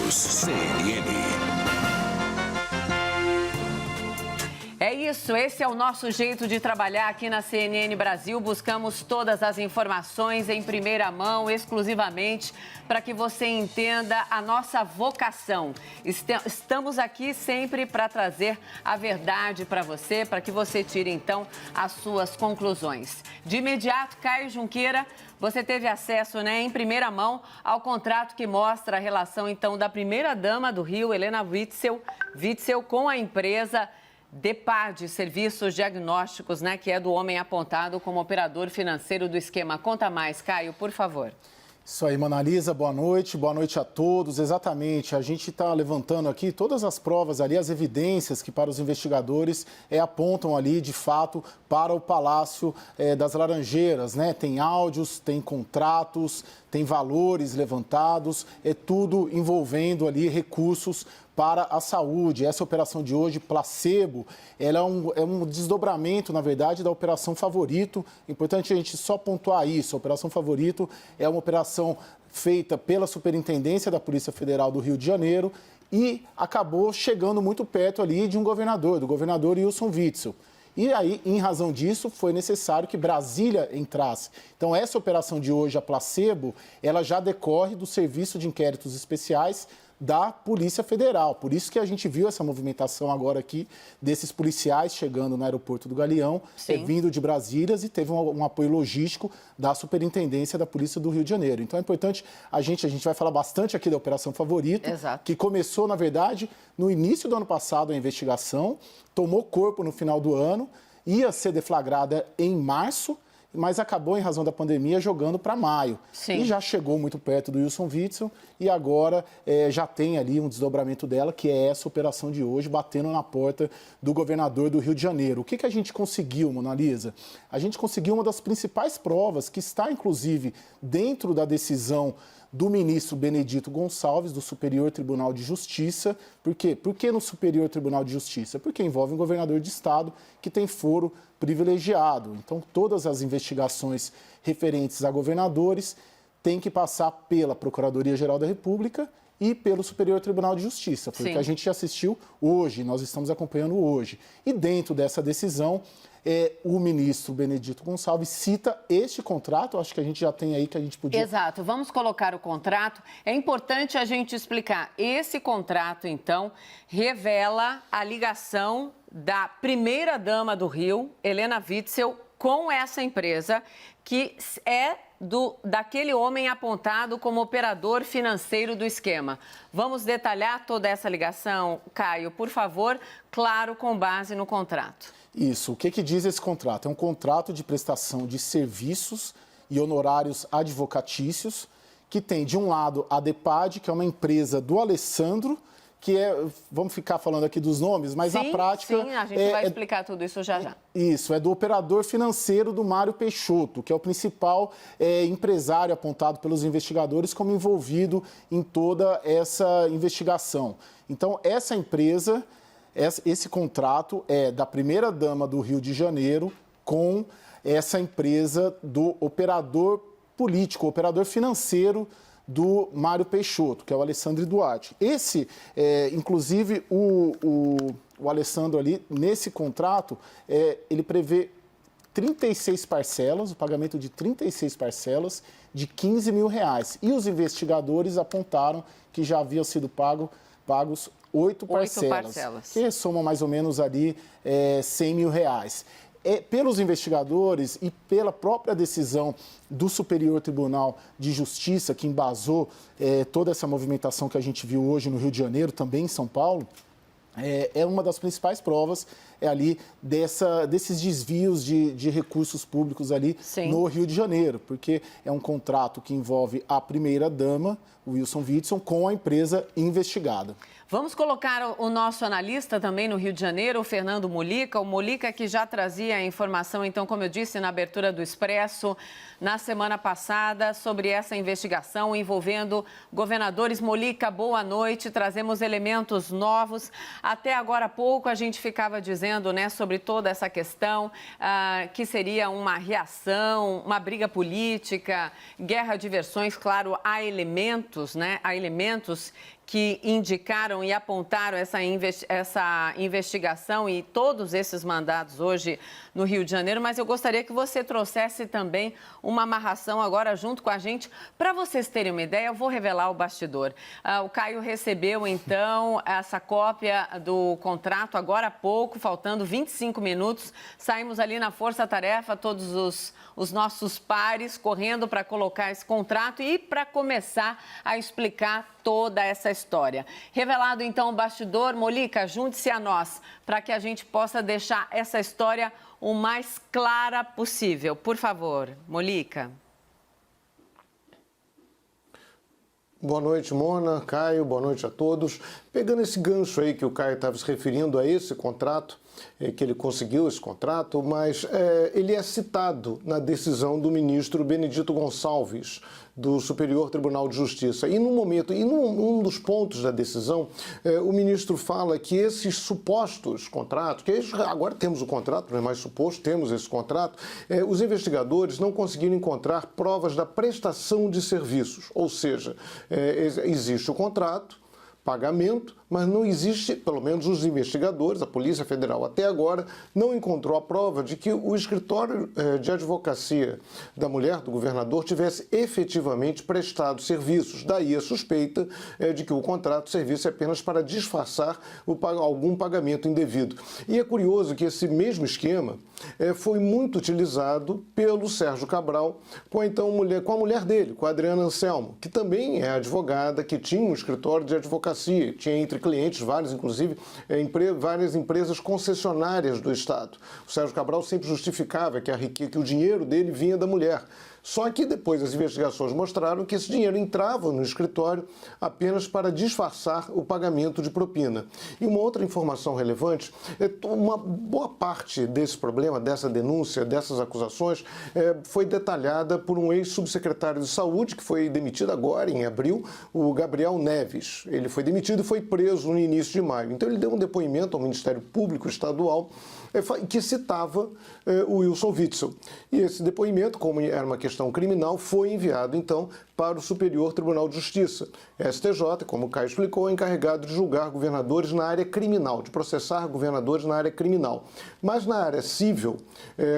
News CNN. É isso, esse é o nosso jeito de trabalhar aqui na CNN Brasil. Buscamos todas as informações em primeira mão, exclusivamente, para que você entenda a nossa vocação. Estamos aqui sempre para trazer a verdade para você, para que você tire, então, as suas conclusões. De imediato, Caio Junqueira, você teve acesso, em primeira mão, ao contrato que mostra a relação, então, da primeira-dama do Rio, Helena Witzel, com a empresa DEPAD, Serviços Diagnósticos, que é do homem apontado como operador financeiro do esquema. Conta mais, Caio, por favor. Isso aí, Manalisa, boa noite a todos. Exatamente, a gente está levantando aqui todas as provas ali, as evidências que para os investigadores apontam ali, de fato, para o Palácio das Laranjeiras, Tem áudios, tem contratos, tem valores levantados, é tudo envolvendo ali recursos para a saúde. Essa operação de hoje, Placebo, ela é um desdobramento, na verdade, da Operação Favorito. Importante a gente só pontuar isso. A Operação Favorito é uma operação feita pela Superintendência da Polícia Federal do Rio de Janeiro e acabou chegando muito perto ali de um governador, do governador Wilson Witzel. E aí, em razão disso, foi necessário que Brasília entrasse. Então, essa operação de hoje, a Placebo, ela já decorre do Serviço de Inquéritos Especiais da Polícia Federal. Por isso que a gente viu essa movimentação agora aqui desses policiais chegando no aeroporto do Galeão, vindo de Brasília, e teve um apoio logístico da Superintendência da Polícia do Rio de Janeiro. Então é importante, a gente vai falar bastante aqui da Operação Favorito, que começou, na verdade, no início do ano passado a investigação, tomou corpo no final do ano, ia ser deflagrada em março, mas acabou, em razão da pandemia, jogando para maio. E já chegou muito perto do Wilson Witzel e agora já tem ali um desdobramento dela, que é essa operação de hoje, batendo na porta do governador do Rio de Janeiro. O que a gente conseguiu, Monalisa? A gente conseguiu uma das principais provas, que está, inclusive, dentro da decisão do ministro Benedito Gonçalves, do Superior Tribunal de Justiça. Por quê? Por que no Superior Tribunal de Justiça? Porque envolve um governador de estado que tem foro privilegiado. Então, todas as investigações referentes a governadores têm que passar pela Procuradoria-Geral da República e pelo Superior Tribunal de Justiça. Foi o que a gente assistiu hoje, nós estamos acompanhando hoje. E dentro dessa decisão, o ministro Benedito Gonçalves cita este contrato, acho que a gente já tem aí que a gente podia... Exato, vamos colocar o contrato. É importante a gente explicar. Esse contrato, então, revela a ligação da primeira-dama do Rio, Helena Witzel, com essa empresa, que é daquele homem apontado como operador financeiro do esquema. Vamos detalhar toda essa ligação, Caio, por favor, claro, com base no contrato. Isso. O que diz esse contrato? É um contrato de prestação de serviços e honorários advocatícios que tem, de um lado, a DEPAD, que é uma empresa do Alessandro, que vamos ficar falando aqui dos nomes, mas na prática... Sim, a gente vai explicar tudo isso já. Isso, é do operador financeiro do Mário Peixoto, que é o principal empresário apontado pelos investigadores como envolvido em toda essa investigação. Então, essa empresa... Esse contrato é da primeira-dama do Rio de Janeiro com essa empresa do operador político, operador financeiro do Mário Peixoto, que é o Alessandro Duarte. Inclusive, o Alessandro ali, nesse contrato, ele prevê 36 parcelas, o pagamento de 36 parcelas de R$15 mil. E os investigadores apontaram que já haviam sido pagos 8 parcelas, que somam mais ou menos ali R$100 mil. Pelos investigadores e pela própria decisão do Superior Tribunal de Justiça, que embasou toda essa movimentação que a gente viu hoje no Rio de Janeiro, também em São Paulo, é uma das principais provas ali desses desvios de recursos públicos ali no Rio de Janeiro, porque é um contrato que envolve a primeira-dama, Wilson Witzel, com a empresa investigada. Vamos colocar o nosso analista também no Rio de Janeiro, o Fernando Molica. O Molica que já trazia a informação, então, como eu disse, na abertura do Expresso, na semana passada, sobre essa investigação envolvendo governadores. Molica, boa noite. Trazemos elementos novos. Até agora há pouco a gente ficava dizendo, sobre toda essa questão, que seria uma reação, uma briga política, guerra de versões. Claro, há elementos, Há elementos que indicaram e apontaram essa investigação e todos esses mandados hoje no Rio de Janeiro, mas eu gostaria que você trouxesse também uma amarração agora junto com a gente. Para vocês terem uma ideia, eu vou revelar o bastidor. O Caio recebeu, então, essa cópia do contrato agora há pouco, faltando 25 minutos. Saímos ali na força-tarefa, todos os nossos pares correndo para colocar esse contrato e para começar a explicar toda essa história. Revelado, então, o bastidor, Molica, junte-se a nós para que a gente possa deixar essa história o mais clara possível. Por favor, Molica. Boa noite, Mona, Caio, boa noite a todos. Pegando esse gancho aí que o Caio estava se referindo a esse contrato, que ele conseguiu esse contrato, mas ele é citado na decisão do ministro Benedito Gonçalves, do Superior Tribunal de Justiça. E num dos pontos da decisão, o ministro fala que esses supostos contratos, que agora temos o contrato, não é mais suposto, temos esse contrato, os investigadores não conseguiram encontrar provas da prestação de serviços, ou seja, existe o contrato, pagamento, mas não existe, pelo menos os investigadores, a Polícia Federal até agora, não encontrou a prova de que o escritório de advocacia da mulher do governador tivesse efetivamente prestado serviços. Daí a suspeita de que o contrato servisse apenas para disfarçar algum pagamento indevido. E é curioso que esse mesmo esquema foi muito utilizado pelo Sérgio Cabral com a mulher dele, com a Adriana Anselmo, que também é advogada, que tinha um escritório de advocacia, tinha entre clientes vários, inclusive várias empresas concessionárias do Estado. O Sérgio Cabral sempre justificava que o dinheiro dele vinha da mulher. Só que depois as investigações mostraram que esse dinheiro entrava no escritório apenas para disfarçar o pagamento de propina. E uma outra informação relevante é uma boa parte desse problema, dessa denúncia, dessas acusações, foi detalhada por um ex-subsecretário de Saúde, que foi demitido agora, em abril, o Gabriel Neves. Ele foi demitido e foi preso no início de maio. Então ele deu um depoimento ao Ministério Público Estadual que citava o Wilson Witzel. E esse depoimento, como era uma questão criminal, foi enviado, então, para o Superior Tribunal de Justiça. STJ, como o Caio explicou, é encarregado de julgar governadores na área criminal, de processar governadores na área criminal. Mas na área civil,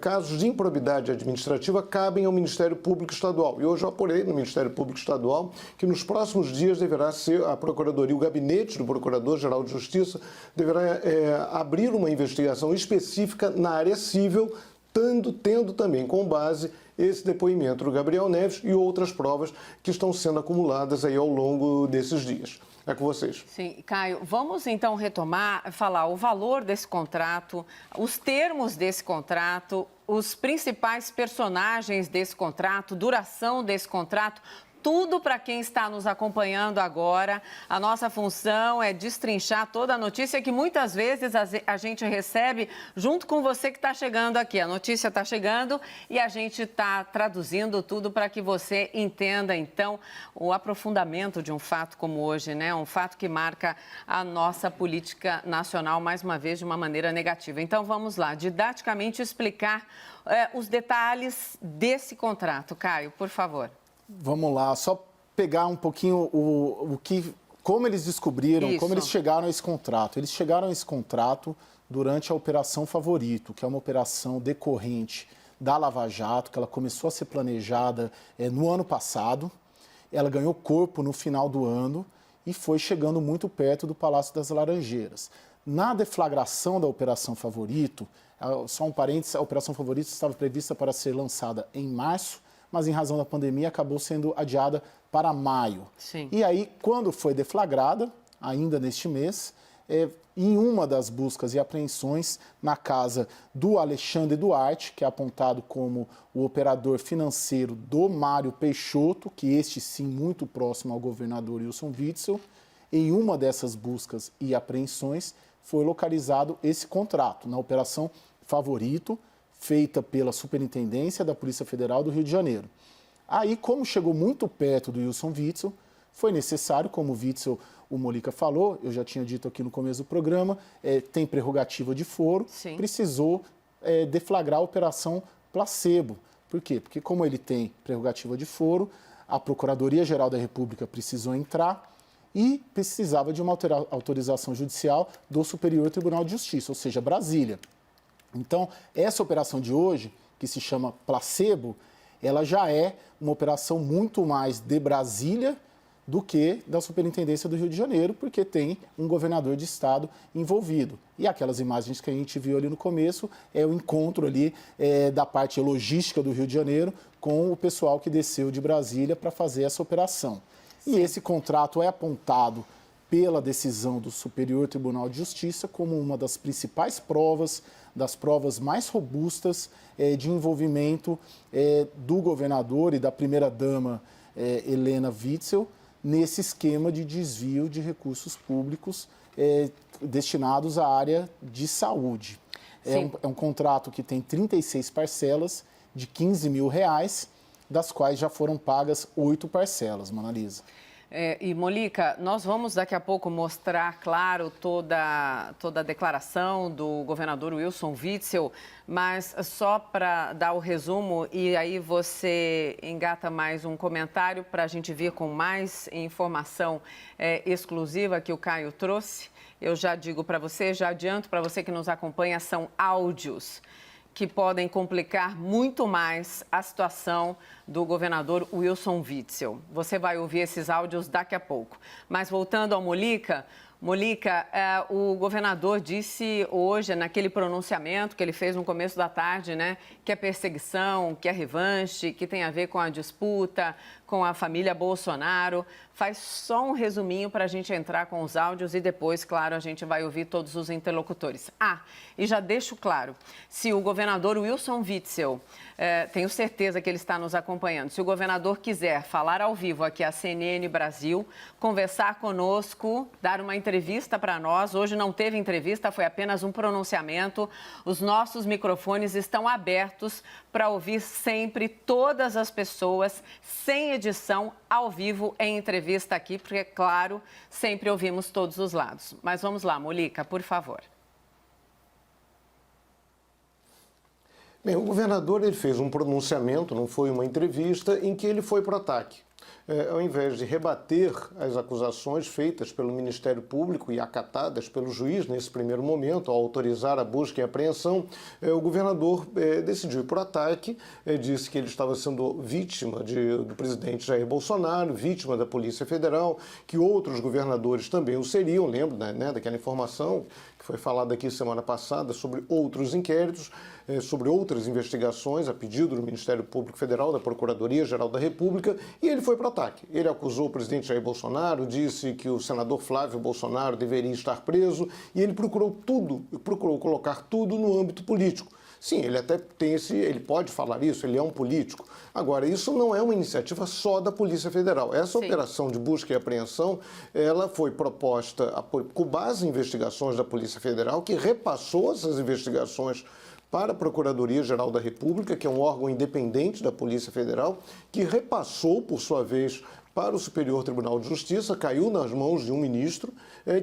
casos de improbidade administrativa cabem ao Ministério Público Estadual. E hoje eu apurei no Ministério Público Estadual que nos próximos dias deverá ser a Procuradoria, o gabinete do Procurador-Geral de Justiça, deverá abrir uma investigação específica na área civil, tendo também como base esse depoimento do Gabriel Neves e outras provas que estão sendo acumuladas aí ao longo desses dias. É com vocês. Sim, Caio, vamos então retomar, falar o valor desse contrato, os termos desse contrato, os principais personagens desse contrato, duração desse contrato. Tudo para quem está nos acompanhando agora. A nossa função é destrinchar toda a notícia que muitas vezes a gente recebe junto com você que está chegando aqui. A notícia está chegando e a gente está traduzindo tudo para que você entenda, então, o aprofundamento de um fato como hoje, né? Um fato que marca a nossa política nacional, mais uma vez, de uma maneira negativa. Então, vamos lá, didaticamente explicar os detalhes desse contrato. Caio, por favor. Vamos lá, só pegar um pouquinho como eles descobriram, como eles chegaram a esse contrato. Eles chegaram a esse contrato durante a Operação Favorito, que é uma operação decorrente da Lava Jato, que ela começou a ser planejada no ano passado. Ela ganhou corpo no final do ano e foi chegando muito perto do Palácio das Laranjeiras. Na deflagração da Operação Favorito, só um parênteses, a Operação Favorito estava prevista para ser lançada em março, mas em razão da pandemia acabou sendo adiada para maio. Sim. E aí, quando foi deflagrada, ainda neste mês, em uma das buscas e apreensões na casa do Alexandre Duarte, que é apontado como o operador financeiro do Mário Peixoto, que este sim muito próximo ao governador Wilson Witzel, em uma dessas buscas e apreensões foi localizado esse contrato, na Operação Favorito, feita pela Superintendência da Polícia Federal do Rio de Janeiro. Aí, como chegou muito perto do Wilson Witzel, foi necessário, como o Witzel, o Molica falou, eu já tinha dito aqui no começo do programa, tem prerrogativa de foro, Sim. Precisou deflagrar a Operação Placebo. Por quê? Porque como ele tem prerrogativa de foro, a Procuradoria-Geral da República precisou entrar e precisava de uma autorização judicial do Superior Tribunal de Justiça, ou seja, Brasília. Então, essa operação de hoje, que se chama Placebo, ela já é uma operação muito mais de Brasília do que da Superintendência do Rio de Janeiro, porque tem um governador de estado envolvido. E aquelas imagens que a gente viu ali no começo é o encontro ali da parte logística do Rio de Janeiro com o pessoal que desceu de Brasília para fazer essa operação. E esse contrato é apontado pela decisão do Superior Tribunal de Justiça como uma das principais provas, das provas mais robustas de envolvimento do governador e da primeira-dama Helena Witzel nesse esquema de desvio de recursos públicos destinados à área de saúde. É um contrato que tem 36 parcelas de R$15 mil, das quais já foram pagas 8 parcelas, Monalisa. E, Molica, nós vamos daqui a pouco mostrar, claro, toda a declaração do governador Wilson Witzel, mas só para dar o resumo, e aí você engata mais um comentário para a gente vir com mais informação exclusiva que o Caio trouxe. Eu já digo para você, já adianto para você que nos acompanha, são áudios que podem complicar muito mais a situação do governador Wilson Witzel. Você vai ouvir esses áudios daqui a pouco. Mas voltando ao Molica, o governador disse hoje, naquele pronunciamento que ele fez no começo da tarde, né, que é perseguição, que é revanche, que tem a ver com a disputa, com a família Bolsonaro. Faz só um resuminho para a gente entrar com os áudios e depois, claro, a gente vai ouvir todos os interlocutores. E já deixo claro, se o governador Wilson Witzel, tenho certeza que ele está nos acompanhando, se o governador quiser falar ao vivo aqui à CNN Brasil, conversar conosco, dar uma entrevista para nós, hoje não teve entrevista, foi apenas um pronunciamento, os nossos microfones estão abertos para ouvir sempre todas as pessoas, sem edição, ao vivo, em entrevista aqui, porque, claro, sempre ouvimos todos os lados. Mas vamos lá, Molica, por favor. Bem, o governador ele fez um pronunciamento, não foi uma entrevista, em que ele foi para o ataque. Ao invés de rebater as acusações feitas pelo Ministério Público e acatadas pelo juiz nesse primeiro momento, ao autorizar a busca e apreensão, o governador decidiu ir por ataque, disse que ele estava sendo vítima do presidente Jair Bolsonaro, vítima da Polícia Federal, que outros governadores também o seriam, lembro, né, daquela informação que foi falada aqui semana passada sobre outros inquéritos, sobre outras investigações a pedido do Ministério Público Federal, da Procuradoria-Geral da República, e ele foi para o ataque. Ele acusou o presidente Jair Bolsonaro, disse que o senador Flávio Bolsonaro deveria estar preso, e ele procurou colocar tudo no âmbito político. Sim, ele até tem ele pode falar isso, ele é um político. Agora, isso não é uma iniciativa só da Polícia Federal. Essa operação de busca e apreensão, ela foi proposta com base em investigações da Polícia Federal, que repassou essas investigações para a Procuradoria-Geral da República, que é um órgão independente da Polícia Federal, que repassou, por sua vez, para o Superior Tribunal de Justiça, caiu nas mãos de um ministro,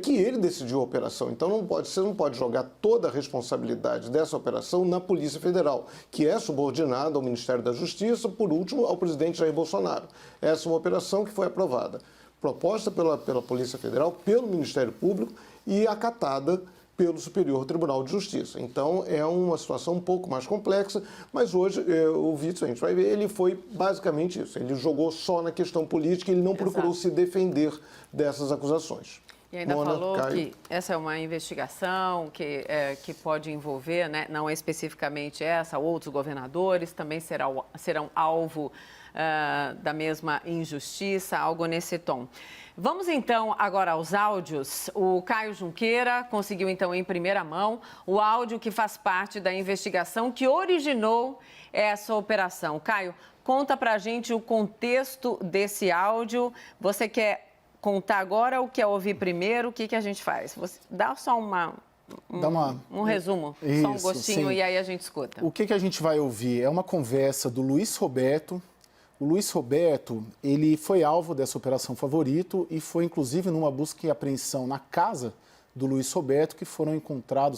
que ele decidiu a operação. Então, você não pode jogar toda a responsabilidade dessa operação na Polícia Federal, que é subordinada ao Ministério da Justiça, por último, ao presidente Jair Bolsonaro. Essa é uma operação que foi aprovada, proposta pela Polícia Federal, pelo Ministério Público e acatada pelo Superior Tribunal de Justiça. Então, é uma situação um pouco mais complexa, mas hoje o Witzel, a gente vai ver, ele foi basicamente isso. Ele jogou só na questão política, ele não procurou se defender dessas acusações. E ainda falou que essa é uma investigação que pode envolver, né, não especificamente essa, outros governadores também serão alvo da mesma injustiça, algo nesse tom. Vamos então agora aos áudios. O Caio Junqueira conseguiu então em primeira mão o áudio que faz parte da investigação que originou essa operação. Caio, conta pra gente o contexto desse áudio. Você quer contar agora ou quer ouvir primeiro? O que a gente faz? Você dá só um resumo, isso, só um gostinho, sim. E aí a gente escuta. O que a gente vai ouvir é uma conversa do Luiz Roberto. O Luiz Roberto, ele foi alvo dessa Operação Favorito e foi inclusive numa busca e apreensão na casa do Luiz Roberto que foi encontrado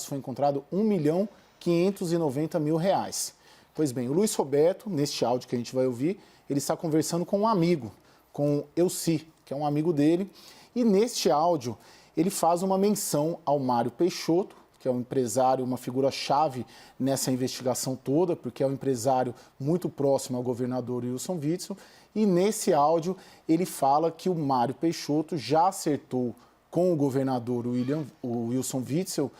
R$1.590.000. Pois bem, o Luiz Roberto, neste áudio que a gente vai ouvir, ele está conversando com um amigo, com Elci, que é um amigo dele, E neste áudio, ele faz uma menção ao Mário Peixoto, que é um empresário, uma figura-chave nessa investigação toda, porque é um empresário muito próximo ao governador Wilson Witzel. E nesse áudio ele fala que o Mário Peixoto já acertou com o governador o Wilson Witzel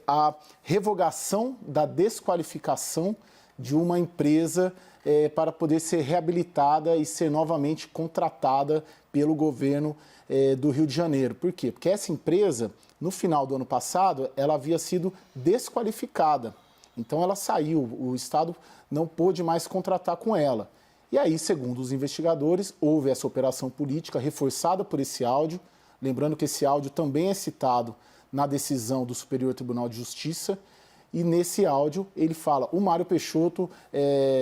a revogação da desqualificação de uma empresa para poder ser reabilitada e ser novamente contratada pelo governo do Rio de Janeiro. Por quê? Porque essa empresa, no final do ano passado, ela havia sido desqualificada. Então ela saiu, o Estado não pôde mais contratar com ela. E aí, segundo os investigadores, houve essa operação política reforçada por esse áudio. Lembrando que esse áudio também é citado na decisão do Superior Tribunal de Justiça. E nesse áudio ele fala, o Mário Peixoto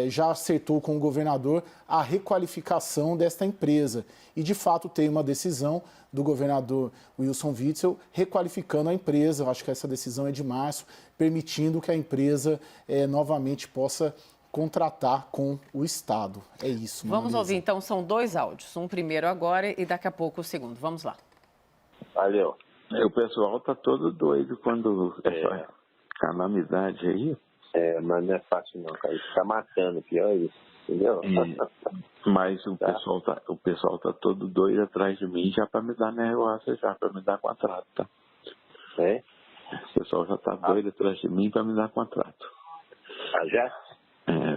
já acertou com o governador a requalificação desta empresa. E de fato tem uma decisão do governador Wilson Witzel requalificando a empresa. Eu acho que essa decisão é de março, permitindo que a empresa novamente possa contratar com o Estado. É isso. Vamos ouvir, então, são 2 áudios. Um primeiro agora e daqui a pouco o segundo. Vamos lá. Valeu. O pessoal tá todo doido quando essa calamidade aí. Mas não é fácil não, cara. Tá matando, pior é isso, entendeu? Mas o pessoal tá todo doido atrás de mim já para me dar negócio, já para me dar contrato, tá? O pessoal já tá doido atrás de mim para me dar contrato. Já?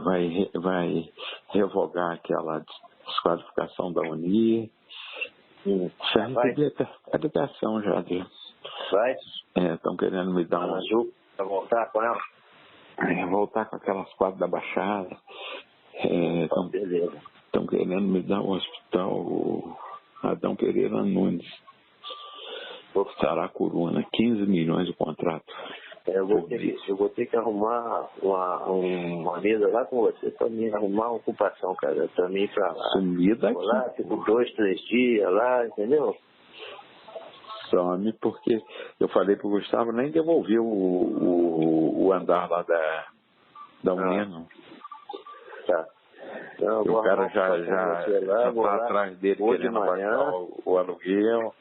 Vai revogar aquela desqualificação da Unir. Já recebi a ligação já de... Vai? Estão querendo me dar uma ajuda para voltar com ela? Voltar com aquelas quadras da Baixada. Estão querendo me dar um hospital, o Adão Pereira Nunes. Saracuruna, 15 milhões de contrato. Eu vou ter que arrumar uma mesa lá com você para mim arrumar uma ocupação, cara, para mim ir para lá. Sumir daqui. Lá, tipo, 2, 3 dias lá, entendeu? Some, porque eu falei pro Gustavo, nem devolvi o andar lá da União, não. Tá. Então, o cara já tá atrás dele querendo pagar o aluguel.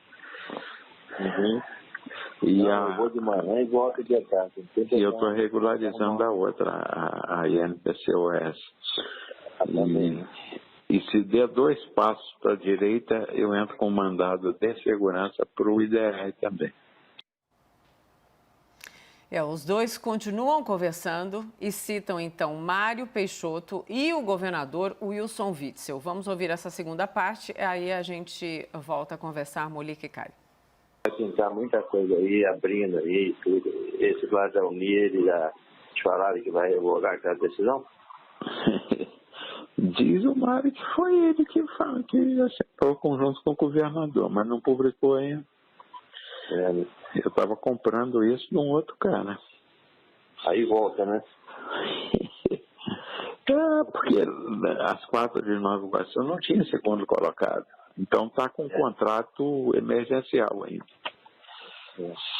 Eu vou de manhã e volto de tarde. E eu estou regularizando a outra, a INPCOS. E se der 2 passos para a direita, eu entro com mandado de segurança para o IDR também. Os dois continuam conversando e citam, então, Mário Peixoto e o governador Wilson Witzel. Vamos ouvir essa segunda parte, aí a gente volta a conversar, Molique e Caio. Vai pintar muita coisa aí, abrindo aí, tudo. Esse lado da Unir, eles já te falaram que vai revogar aquela decisão? Diz o Mário que foi ele que fala que acertou conjunto com o governador, mas não publicou ainda. Eu estava comprando isso de um outro cara. Aí volta, né? Porque as 4 de Nova Iguaçu não tinha segundo colocado. Então está com um contrato emergencial ainda.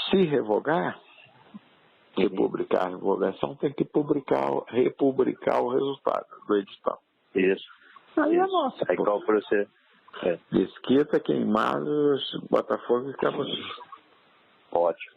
Se revogar, republicar a revogação, tem que republicar o resultado do edital. Isso. Aí é nossa. Aí qual para você? Mesquita, Queimados, Botafogo e Cabo Frio. Ótimo.